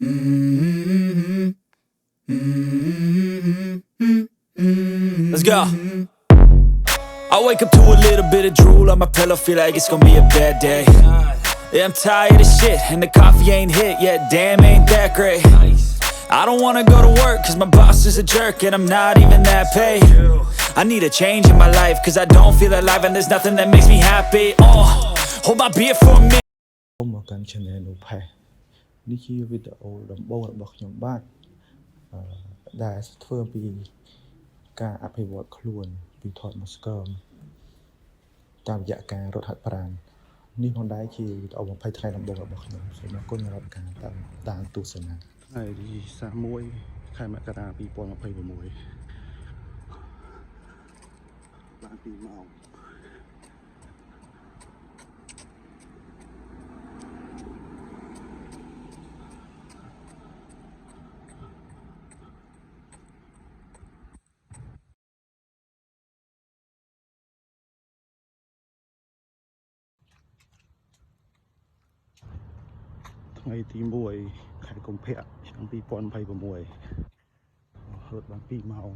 Let's go. I wake up to a little bit of drool on my pillow, feel like it's gonna be a bad day. Yeah, I'm tired of shit, and the coffee ain't hit yet, damn, ain't that great. I don't wanna go to work, cause my boss is a jerk, and I'm not even that paid. I need a change in my life, cause I don't feel alive, and there's nothing that makes me happy. Hold my beer for a minute. មកកាន់ channel នោះផេះនេះជាវីដេអូដំបូងរបស់ខ្ញុំបាទដែលធ្វើអំពីការអភិវឌ្ឍខ្លួនពីថតមកស្គមតាមរយៈការរត់ហាត់ប្រាណនេះផងដែរជាវីដេអូ20ថ្ងៃដំបូងរបស់ខ្ញុំសូមអរគុណសម្រាប់ការតាមទស្សនាថ្ងៃទី31ខែមករា2026បាន2ម៉ោងថ្ងៃទី1ខែកុម្ភៈឆ្នាំ2026រត់បាន2ម៉ោង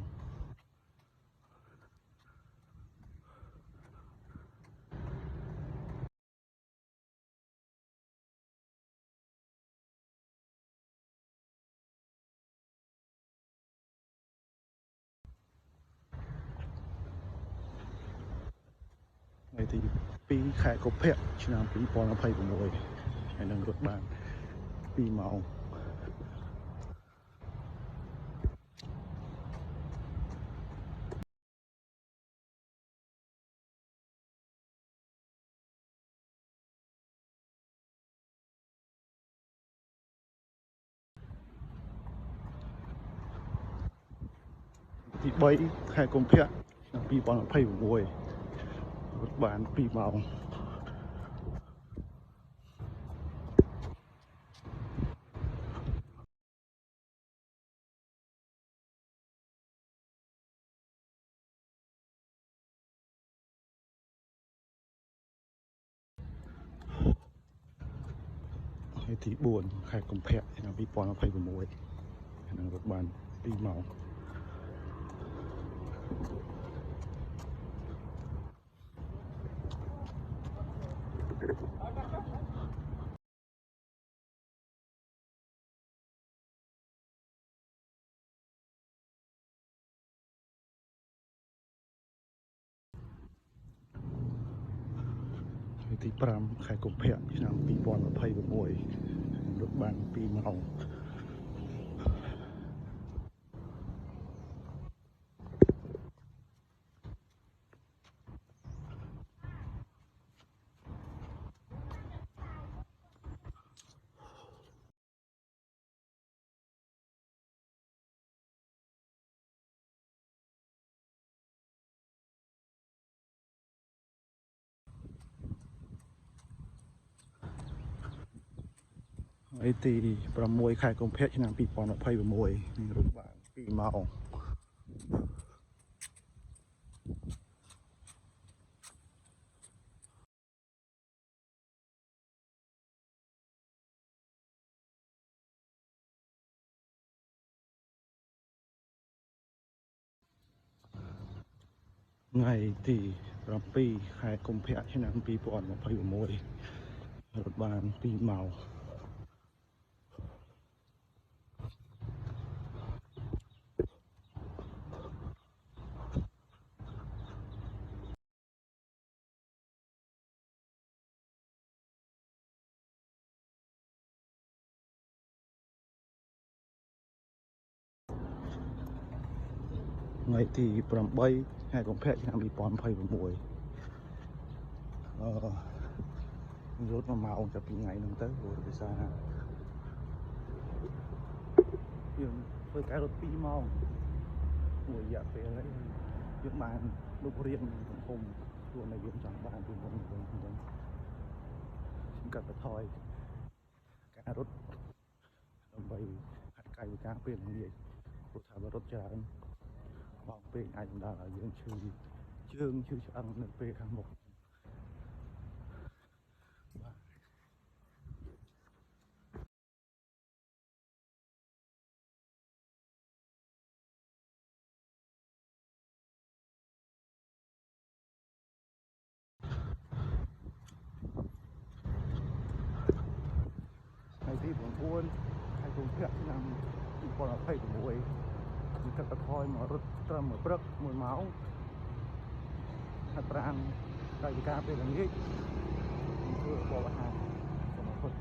ថ្ងៃទី2ខែកុម្ភៈឆ្នាំ2026ហើយនឹងរត់បាន2ម៉ោងទី3ខែកុម្ភៈឆ្នាំ2026រត់បាន2ម៉ោងថ្ងៃទី4ខែកុម្ភៈឆ្នាំ2026នឹងរត់បាន2ម៉ោងថ្ងៃទី5ខែកុម្ភៈឆ្នាំ2026រត់បាន2ម៉ោងថ្ងៃទី6ខែកុម្ភៈឆ្នាំ2026នឹងរត់បាន2ម៉ោងថ្ងៃទី7ខែកុម្ភៈឆ្នាំ2026រត់បាន2ម៉ោងថ្ងៃទី8ខែកុម្ភៈឆ្នាំ2026រត់1ម៉ោងចាប់ពីថ្ងៃហ្នឹងទៅព្រោះដោយសារយើងធ្វើការរត់2ម៉ោងមួយរយៈពេលហ្នឹងយើងបានលុបរៀងសង្គមខ្លួនដែលយើងចង់បានពីមុនវិញខ្ញុំកាត់បន្ថយការរត់ដើម្បីហាត់កាយវិការពេលល្ងាចព្រោះថាបើរត់ច្រើនម៉ោងពេកអាចបណ្ដាលឲ្យយើងឈឺជើងឈឺឆ្អឹងនៅពេលខាងមុខ 4 ខែកុម្ភៈឆ្នាំ2026មានកាត់បន្ថយមករត់ត្រឹម1ព្រឹក1ម៉ោងហាត់ប្រាណកាយវិការពេលល្ងាចធ្វើបបអាហារសូមអរគុណ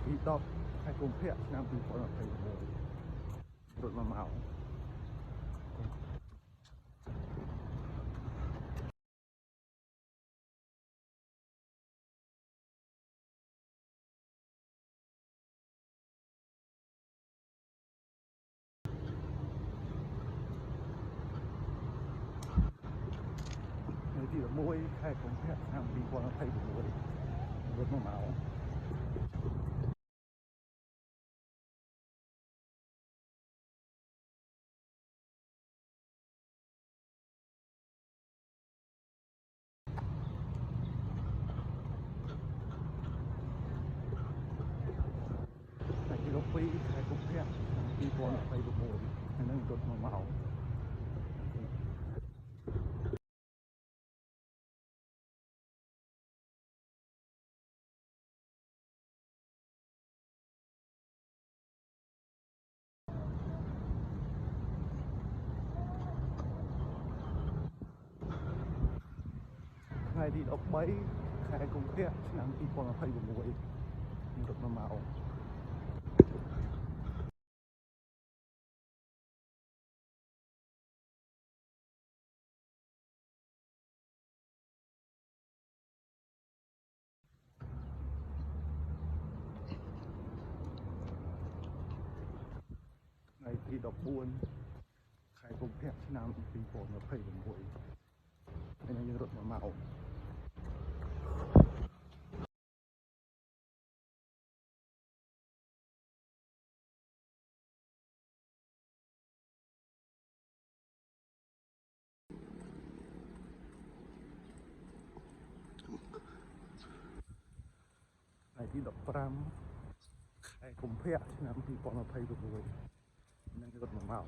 ទី10ខែកុម្ភៈឆ្នាំ2026រត់1ម៉ោងទី11ខែកុម្ភៈឆ្នាំ2026រត់1ម៉ោងទី12ខែកុម្ភៈឆ្នាំ2026នឹងរត់1ម៉ោងថ្ងៃទី13ខែកុម្ភៈឆ្នាំ2026រត់1ម៉ោងថ្ងៃទី14ខែកុម្ភៈឆ្នាំ2026ហើយនឹងយើងរត់1ម៉ោងថ្ងៃទី15ខែកុម្ភៈឆ្នាំ2026នឹងរត់1ម៉ោង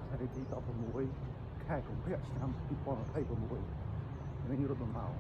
ថ្ងៃទី16ខែកុម្ភៈឆ្នាំ2026នឹងរត់1ម៉ោង